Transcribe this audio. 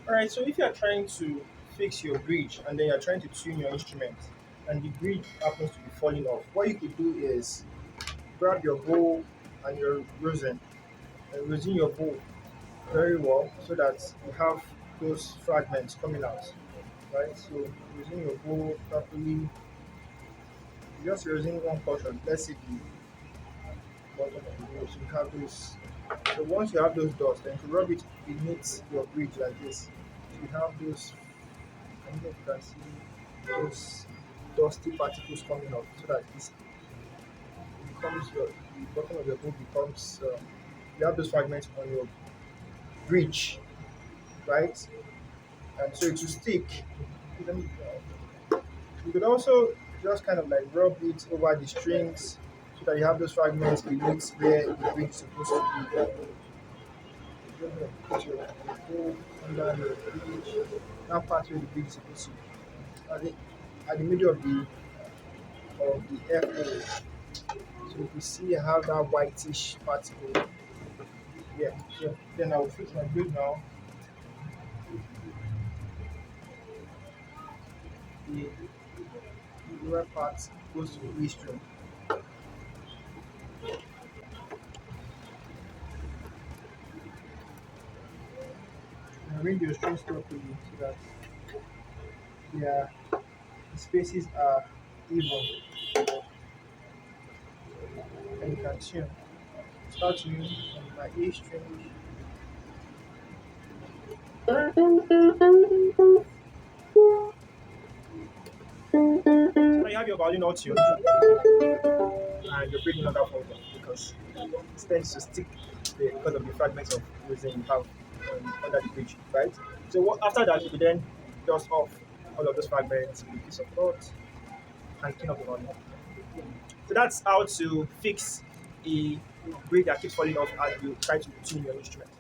Alright, so if you are trying to fix your bridge and then you're trying to tune your instrument and the bridge happens to be falling off, what you could do is grab your bow and your rosin and rosin your bow very well so that you have those fragments coming out. Right? So using your bow properly, just using one portion, let's say the bottom of the bow, so you have those. So once you have those dots, then to rub it beneath your bridge like this. So you have those, I don't know if you can see those dusty particles coming off so that this becomes your, the bottom of your bow becomes, you have those fragments on your bridge, right? And so it will stick. Let me, you could also just kind of like rub it over the strings so that you have those fragments beneath where the bridge is supposed to be. Just like put your bow under your bridge, that part where the bridge is supposed to be. At the middle of the air hole. So you can see I have that whitish particle. Yeah. So then I'll fix my bridge now. The lower part goes to the E string. And arrange your strings properly so that their spaces are even and you can tune. Start tuning on my A string. So now you have your violin all tuned and you're breathing another folder because it tends to stick there because of the fragments of resin you have under the bridge, right? So after that, you will then dust off all of those fragments with a piece of cloth and clean up the violin. So that's how to fix a bridge that keeps falling off as you try to tune your instrument.